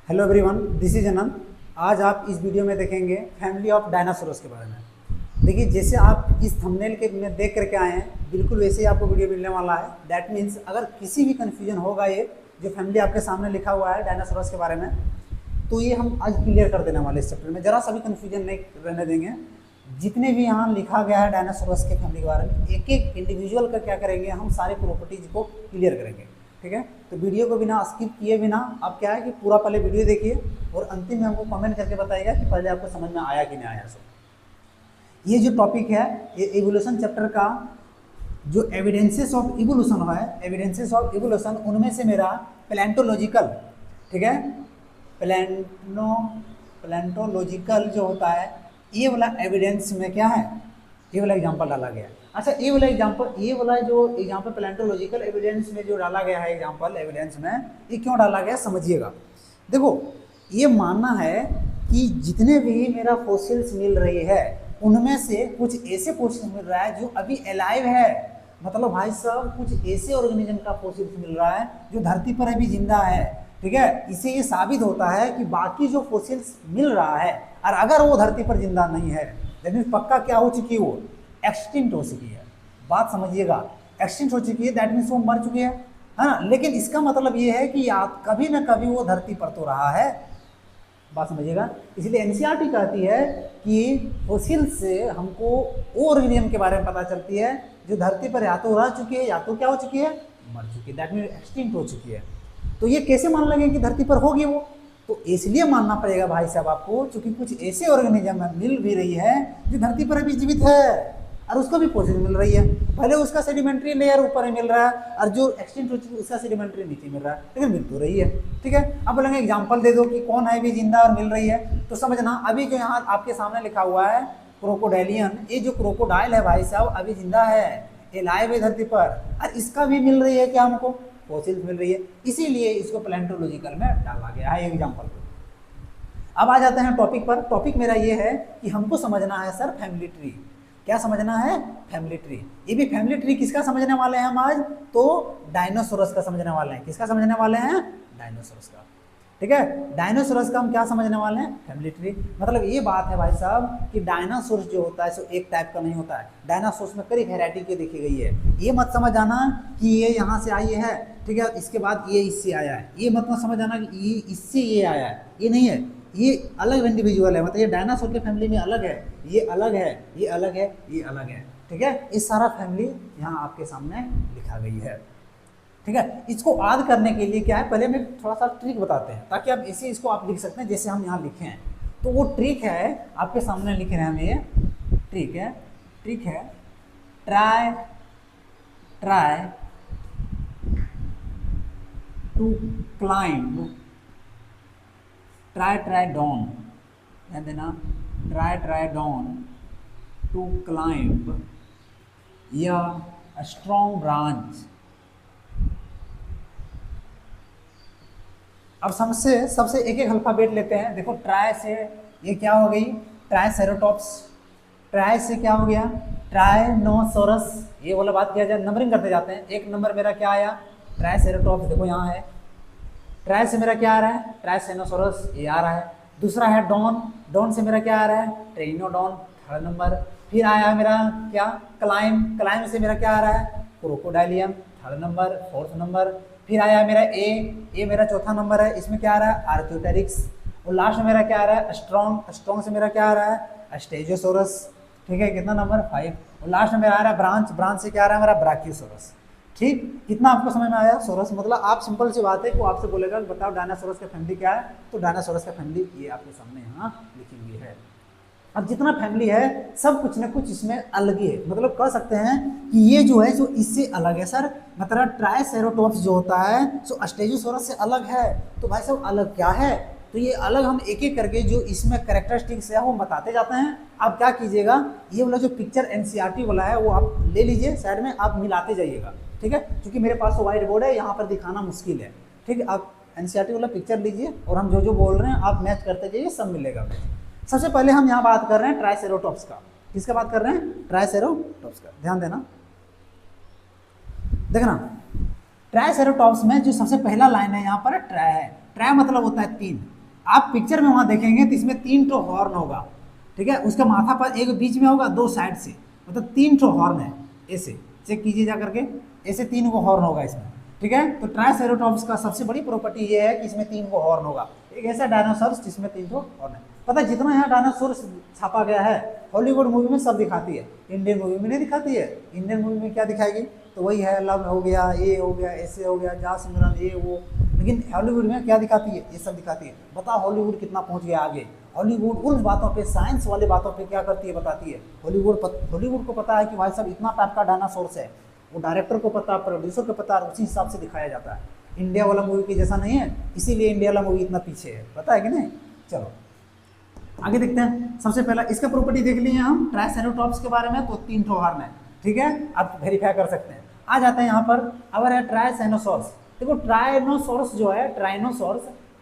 Hello everyone, this is अनंत। आज आप इस वीडियो में देखेंगे फैमिली ऑफ डायनासोरस के बारे में। देखिए, जैसे आप इस थंबनेल के में देख करके आए हैं, बिल्कुल वैसे ही आपको वीडियो मिलने वाला है। दैट मीन्स अगर किसी भी कन्फ्यूजन होगा, ये जो फैमिली आपके सामने लिखा हुआ है डायनासोरस के बारे में, तो ये हम आज क्लियर कर देने वाले इस चैप्टर में। जरा सा भी कन्फ्यूजन नहीं रहने देंगे। जितने भी यहाँ लिखा गया है डायनासोरस के फैमिली के बारे में, एक एक इंडिविजुअल का क्या करेंगे, हम सारे प्रॉपर्टीज को क्लियर करेंगे। ठीक है, तो वीडियो को बिना स्किप किए बिना आप क्या है कि पूरा पहले वीडियो देखिए और अंतिम में हमको कमेंट करके बताइएगा कि पहले आपको समझ में आया कि नहीं आया। सो ये जो टॉपिक है, ये इवोल्यूशन चैप्टर का जो एविडेंसेस ऑफ इवोल्यूशन है, एविडेंसेस ऑफ इवोल्यूशन, उनमें से मेरा प्लेंटोलॉजिकल, ठीक है, प्लेंटोलॉजिकल जो होता है, ये वाला एविडेंस में क्या है, ये वाला एग्जांपल डाला गया है। अच्छा, ये वाला एग्जांपल, ये वाला जो एग्जांपल प्लेंटोलॉजिकल एविडेंस में जो डाला गया है, एग्जांपल एविडेंस में, ये क्यों डाला गया समझिएगा। देखो, ये मानना है कि जितने भी मेरा फॉसिल्स मिल रही है, उनमें से कुछ ऐसे फॉसिल्स मिल रहा है जो अभी अलाइव है। मतलब भाई साहब, कुछ ऐसे ऑर्गेनिज्म का फॉसिल्स मिल रहा है जो धरती पर अभी जिंदा है। ठीक है, इससे ये साबित होता है कि बाकी जो फॉसिल्स मिल रहा है, और अगर वो धरती पर जिंदा नहीं है, लेकिन पक्का क्या हो चुकी है, वो एक्सटिंक्ट हो चुकी है। बात समझिएगा, एक्सटिंक्ट हो चुकी है, दैट मीन्स वो मर चुकी है ना। लेकिन इसका मतलब ये है कि कभी ना कभी वो धरती पर तो रहा है। बात समझिएगा, इसलिए एनसीईआरटी कहती है कि फॉसिल से हमको वो ऑर्गेनिज्म के बारे में पता चलती है जो धरती पर या तो रह चुकी है या तो क्या हो चुकी है, मर चुकी है, दैट मीन्स एक्सटिंक्ट हो चुकी है। तो ये कैसे मान लगे कि धरती पर होगी वो, तो इसलिए मानना पड़ेगा भाई साहब आपको, क्योंकि कुछ ऐसे ऑर्गेनिज्म मिल भी रही है जो धरती पर अभी जीवित है और उसको भी फॉसिल मिल रही है। भले उसका सेडिमेंट्री लेयर ऊपर मिल रहा है और जो एक्सटिंक्ट हो चुकी है उसका सेडिमेंट्री नीचे मिल रहा है, लेकिन मिल तो रही है। ठीक है, अब बोलेंगे एग्जांपल दे दो कि कौन है भी जिंदा और मिल रही है, तो समझना अभी जो यहाँ आपके सामने लिखा हुआ है क्रोकोडाइलियन, ये जो क्रोकोडाइल है भाई साहब अभी जिंदा है, ये लाइव है धरती पर, और इसका भी मिल रही है क्या, हमको फॉसिल्स मिल रही है, इसीलिए इसको प्लेंटोलॉजिकल में डाला गया है एग्जाम्पल। अब आ जाते हैं टॉपिक पर। टॉपिक मेरा ये है कि हमको समझना है सर फैमिली ट्री। क्या समझना है, फैमिली ट्री। ये भी फैमिली ट्री किसका समझने वाले हैं हम आज, तो डायनासोरस का समझने वाले हैं। किसका समझने वाले हैं, डायनासोरस का। ठीक है, डायनासोरस का हम क्या समझने वाले हैं, फैमिली ट्री। मतलब ये बात है भाई साहब कि डायनासोरस जो होता है सो एक टाइप का नहीं होता है। डायनासोरस में कई वैरायटी के देखी गई है। ये मत समझ आना कि ये यहाँ से आई है, ठीक है, इसके बाद ये इससे आया है, ये मत समझ आना कि ये इससे ये आया है, ये नहीं है, ये अलग इंडिविजुअल है। मतलब ये डायनासोर के फैमिली में अलग है, ये अलग है, ये अलग है, ये अलग है। ठीक है, ये सारा फैमिली यहाँ आपके सामने लिखा गई है। ठीक है, इसको याद करने के लिए क्या है, पहले मैं थोड़ा सा ट्रिक बताते हैं ताकि आप इसे इसको आप लिख सकते हैं जैसे हम यहाँ लिखे हैं। तो वो ट्रिक है, आपके सामने लिख रहे हैं हम, ये ट्रिक है। ट्रिक है try try to climb, try down, ध्यान देना, ट्राई डाउन टू क्लाइंब या स्ट्रॉन्ग ब्रांच। अब सबसे एक एक अल्फाबेट लेते हैं। देखो, ट्राई से ये क्या हो गई, ट्राइसेरोटॉप्स। ट्राई से क्या हो गया, ट्राइनोसोरस। ये वाला बात किया जाए, नंबरिंग करते जाते हैं। एक नंबर मेरा क्या आया, ट्राइसेरोटॉप्स, देखो यहाँ है। ट्राई से मेरा क्या आ रहा है, ट्राइसेनोसोरस, ये आ रहा है। दूसरा है डॉन, डॉन से मेरा क्या आ रहा है, ट्रेनोडॉन, थर्ड नंबर। फिर आया मेरा क्या, क्लाइम, क्लाइम से मेरा क्या आ रहा है, क्रोकोडाइलियम, थर्ड नंबर, फोर्थ नंबर। फिर आया मेरा ए मेरा चौथा नंबर है, इसमें क्या आ रहा है, आर्क्योटेरिक्स। और लास्ट में मेरा क्या आ रहा है, स्ट्रॉन्ग, स्ट्रॉन्ग से मेरा क्या आ रहा है, स्टेगोसोरस। ठीक है, कितना नंबर, 5। और लास्ट में मेरा आ रहा है ब्रांच, ब्रांच से क्या आ रहा है मेरा, ब्राकियोसोरस। ठीक, कितना आपको समझ में आया। सोरस मतलब आप सिंपल सी बात है कि वो आपसे बोलेगा कि बताओ डायनासोरस का फैमिली क्या है, तो डायनासोरस का फैमिली ये आपके सामने यहाँ लिखी हुई है। अब जितना फैमिली है सब कुछ ना कुछ इसमें अलग ही है। मतलब कह सकते हैं कि ये जो है जो इससे अलग है सर, मतलब ट्राइसेरोटॉप्स जो होता है सो स्टेगोसोरस से अलग है। तो भाई साहब अलग क्या है, तो ये अलग हम एक एक करके जो इसमें कैरेक्टरिस्टिक्स है वो बताते जाते हैं। आप क्या कीजिएगा, ये वाला जो पिक्चर एनसीईआरटी वाला है वो आप ले लीजिए साइड में, आप मिलाते जाइएगा। ठीक है, क्योंकि मेरे पास तो व्हाइट बोर्ड है, यहाँ पर दिखाना मुश्किल है। ठीक है, आप एनसीईआरटी वाला पिक्चर लीजिए और हम जो जो बोल रहे हैं आप मैच करते जाइए, सब मिलेगा। सबसे पहले हम यहाँ बात कर रहे हैं ट्राइसेरोटॉप्स का। किसका बात कर रहे हैं, ट्राइसेरोटॉप्स का। ध्यान देना, देखना ट्राइसेरोटॉप्स में जो सबसे पहला लाइन है यहाँ पर ट्राई है। ट्राई मतलब होता है तीन, आप पिक्चर में वहाँ देखेंगे तो इसमें 3 ठो हॉर्न होगा, ठीक है, उसका माथा पर एक बीच में होगा, 2 साइड से, मतलब 3 ठो हॉर्न है, ऐसे चेक कीजिए जा करके, ऐसे 3 को हॉर्न होगा इसमें, ठीक है। तो ट्राइसेरोटॉप्स का सबसे बड़ी प्रॉपर्टी ये है कि इसमें 3 को हॉर्न होगा, एक ऐसा डायनासोर जिसमें 3 ठो हॉर्न है। पता है जितना यहाँ डायनासोर छापा गया है हॉलीवुड मूवी में सब दिखाती है, इंडियन मूवी में नहीं दिखाती है। इंडियन मूवी में क्या दिखाएगी, तो वही है, लव हो गया, ये हो गया, ऐसे हो गया, जा सिमरन, ये वो, लेकिन हॉलीवुड में क्या दिखाती है, ये सब दिखाती है। बताओ हॉलीवुड कितना पहुंच गया आगे। हॉलीवुड उन बातों पे, साइंस वाली बातों पे क्या करती है, बताती है। हॉलीवुड को पता है कि भाई साहब इतना टाइप का डायनासोर्स है, वो डायरेक्टर को पता, प्रोड्यूसर को पता, उसी हिसाब से दिखाया जाता है। इंडिया वाला मूवी की जैसा नहीं है, इसीलिए इंडिया वाला मूवी इतना पीछे है, पता है कि नहीं। चलो आगे देखते हैं। सबसे पहला इसका प्रॉपर्टी देख लिए हम ट्राइसेरोटॉप्स के बारे में, तो 3 ठो हॉर्न है, ठीक है, आप वेरीफाई कर सकते हैं। आ जाते हैं यहाँ पर, अगर है ट्राइसेनोसॉर्स। देखो ट्राइनोसॉर्स जो है,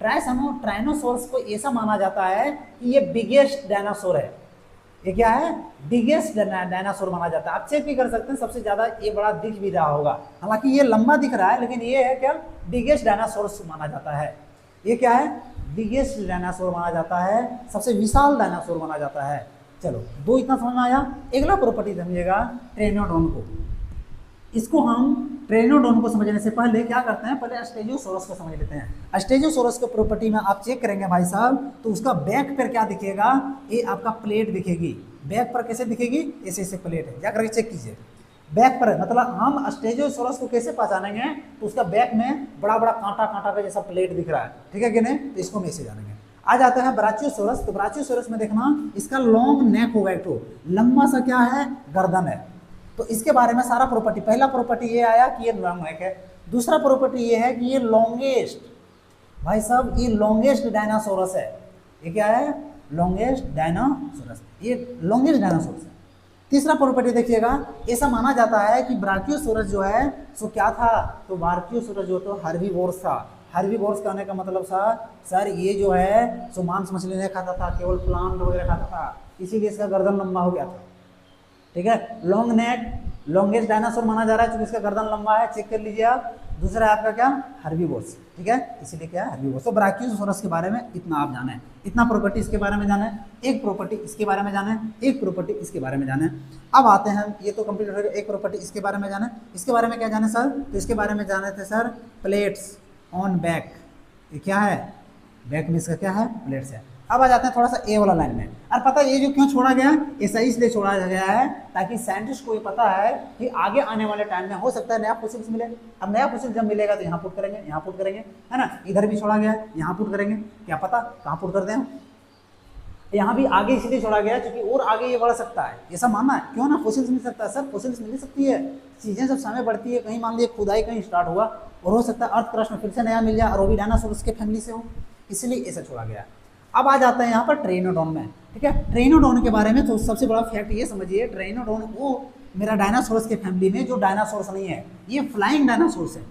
ट्राइनोसॉर्स को ऐसा माना जाता है कि ये बिगेस्ट डायनासोर है। ये क्या है, बिगेस्ट डायनासोर माना जाता है। आप चेक भी कर सकते हैं, सबसे ज्यादा ये बड़ा दिख भी रहा होगा, हालांकि ये लंबा दिख रहा है, लेकिन ये है क्या, बिगेस्ट डायनासोर माना जाता है। ये क्या है, बिगेस्ट डायनासोर माना जाता है, सबसे विशाल डायनासोर माना जाता है। चलो 2 इतना समझ में आया। अगला प्रॉपर्टी समझिएगा ट्रेनोडोन को। इसको हम ट्रेनोडोन को समझने से पहले क्या करते हैं, पहले स्टेगोसॉरस को समझ लेते हैं। स्टेगोसॉरस के प्रॉपर्टी में आप चेक करेंगे भाई साहब, तो उसका बैक पर क्या दिखेगा, ये आपका प्लेट दिखेगी। बैक पर कैसे दिखेगी, ऐसे ऐसे प्लेट है, जाकर चेक कीजिए। बैक पर मतलब हम स्टेगोसॉरस को कैसे पहचानेंगे, तो उसका बैक में बड़ा बड़ा कांटा कांटा का जैसा प्लेट दिख रहा है, ठीक है कि नहीं, तो इसको हम ऐसे जानेंगे। आ जाते हैं ब्राचियोसॉरस। तो ब्राचियोसॉरस में देखना, इसका लॉन्ग नेक होगा, एक तो लंबा सा क्या है, गर्दन है। तो इसके बारे में सारा प्रॉपर्टी, पहला प्रॉपर्टी ये आया कि ये लॉन्ग नेक है। दूसरा प्रॉपर्टी ये है कि ये लॉन्गेस्ट, भाई साहब ये लॉन्गेस्ट डायनासोरस है। ये क्या है, लॉन्गेस्ट डायनासोरस, ये लॉन्गेस्ट डायनासोरस है। तीसरा प्रॉपर्टी देखिएगा, ऐसा माना जाता है कि ब्राचियोसॉरस जो है सो क्या था, तो ब्राचियोसॉरस जो तो हर्बीवोरस था। हर्बीवोरस कहने का मतलब सर ये जो है सो मांस मछली नहीं खाता था, केवल प्लांट वगैरह खाता था, इसीलिए इसका गर्दन लंबा हो गया था, ठीक है। लॉन्ग नेक, लॉन्गेस्ट डायनासोर माना जा रहा है क्योंकि इसका गर्दन लंबा है, चेक कर लीजिए आप। दूसरा है आपका क्या, हर्बीवोरस, ठीक है, इसीलिए क्या है हर्बीवोरस। तो ब्राचियोसॉरस के बारे में इतना आप जाने, इतना प्रॉपर्टी इसके बारे में जाने, एक प्रॉपर्टी इसके बारे में जाने, एक प्रॉपर्टी इसके बारे में जाने। अब आते हैं, ये तो कंप्लीट हो गया, एक प्रॉपर्टी इसके बारे में जाने। इसके बारे में क्या जाने सर, तो इसके बारे में जाने थे सर प्लेट्स ऑन बैक। ये क्या है, बैक में इसका क्या है, प्लेट्स है। अब आ जाते हैं थोड़ा सा ए वाला लाइन में। और पता है ये जो क्यों छोड़ा गया, ऐसा इसलिए छोड़ा गया है ताकि साइंटिस्ट को ये पता है कि आगे आने वाले टाइम में हो सकता है नया फॉसिल्स मिले। अब नया फॉसिल जब मिलेगा तो यहाँ पुट करेंगे, यहाँ पुट करेंगे, है ना। इधर भी छोड़ा गया है, यहाँ पुट करेंगे, क्या पता कहाँ पुट कर दें। यहाँ भी आगे इसलिए छोड़ा गया क्योंकि और आगे ये बढ़ सकता है, ऐसा मानना है। क्यों ना, फॉसिल्स मिल सकता है सर, फॉसिल्स मिल सकती है, चीजें जब समय बढ़ती है, कहीं मान लीजिए खुदाई कहीं स्टार्ट हुआ और हो सकता है अर्थ क्रस्ट में फिर से नया मिल जाए और वो भी डायनासोरस के फैमिली से हो, इसलिए ऐसा छोड़ा गया। अब आ जाता है यहाँ पर ट्रेनोडोन में, ठीक है। ट्रेनोडोन के बारे में तो सबसे बड़ा फैक्ट ये समझिए, ट्रेनोडोन वो मेरा डायनासोरस के फैमिली में जो डायनासोरस नहीं है, ये फ्लाइंग डायनासोरस है,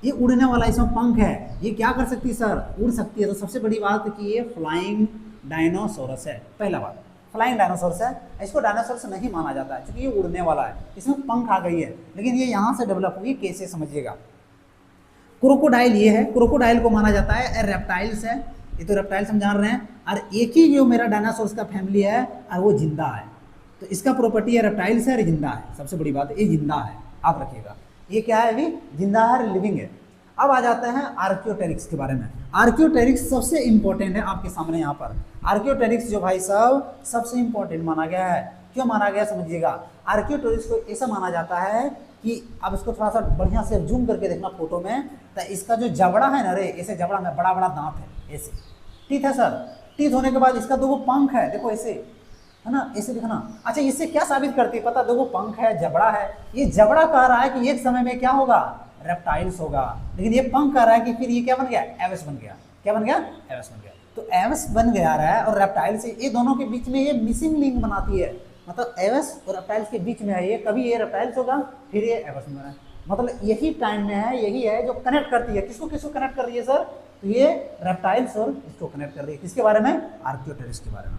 ये उड़ने वाला, इसमें पंख है, ये क्या कर सकती है सर, उड़ सकती है। तो सबसे बड़ी बात कि ये फ्लाइंग डायनासोरस है, पहला बात फ्लाइंग डायनासोरस है। इसको डायनासोरस नहीं माना जाता है क्योंकि ये उड़ने वाला है, इसमें पंख आ गई है, लेकिन ये यहाँ से डेवलप हुई, कैसे समझिएगा। क्रोकोडाइल ये है, क्रोकोडाइल को माना जाता है रेप्टाइल्स है, ये तो रेप्टाइल्स हम जान रहे हैं। और एक ही जो मेरा डायनासोरस का फैमिली है और वो जिंदा है, तो इसका प्रॉपर्टी है रेप्टाइल्स है और जिंदा है। सबसे बड़ी बात ये जिंदा है, आप रखिएगा, ये क्या है, अभी जिंदा है, लिविंग है। अब आ जाते हैं आर्कियोटेरिक्स के बारे में। आर्कियोटेरिक्स सबसे इंपॉर्टेंट है आपके सामने यहाँ पर। आर्कियोटेरिक्स जो भाई साहब सबसे इंपॉर्टेंट माना गया है। क्यों माना गया समझिएगा। आर्कियोटेरिक्स को ऐसा माना जाता है कि अब इसको थोड़ा सा बढ़िया से जूम करके देखना फोटो में, तो इसका जो जबड़ा है ना रे, ऐसे जबड़ा में बड़ा बड़ा दांत है, ऐसे टीथ है सर। टीथ होने के बाद इसका 2 पंख है, देखो ऐसे, है ना, ऐसे दिखना। अच्छा इससे क्या साबित करती है पता, 2 पंख है, जबड़ा है। ये जबड़ा कह रहा है कि एक समय में क्या होगा, रेप्टाइल्स होगा, लेकिन ये पंख कह रहा है कि फिर ये क्या बन गया, एवस बन गया। क्या बन गया, एवस बन गया। तो एवस बन गया रहा है और रेप्टाइल से, ये दोनों के बीच में ये मिसिंग लिंक बनाती है, मतलब एवस और रेप्टाइल्स के बीच में है ये। कभी ये रेप्टाइल्स होगा फिर ये एवस में है, मतलब यही टाइम में है, यही है जो कनेक्ट करती है। किसको किसको कनेक्ट कर रही है सर, तो ये रेप्टाइल्स और इसको कनेक्ट कर रही है। किसके बारे में, आर्कियोटेरिक्स के बारे में।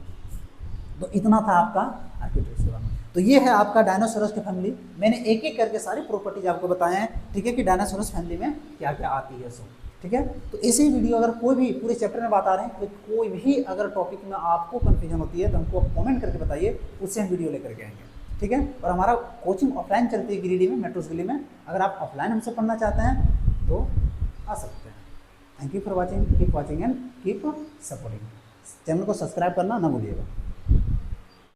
तो इतना था आपका आर्कियोटेरिक्स के बारे में। तो ये है आपका डायनासोरस की फैमिली। मैंने एक एक करके सारी प्रॉपर्टीज आपको बताए हैं, ठीक है, कि डायनासोरस फैमिली में क्या क्या आती है। सो ठीक है। तो ऐसे ही वीडियो अगर कोई भी पूरे चैप्टर में बात आ रहे हैं, तो कोई भी अगर टॉपिक में आपको कन्फ्यूजन होती है तो हमको कमेंट करके बताइए, उससे हम वीडियो लेकर के आएंगे, ठीक है। और हमारा कोचिंग ऑफलाइन चलती है गिरिडीह में, मेट्रोस गली में। अगर आप ऑफलाइन हमसे पढ़ना चाहते हैं तो आ सकते हैं। Thank you for watching, keep watching and keep supporting. Channel को सब्सक्राइब करना ना भूलिएगा।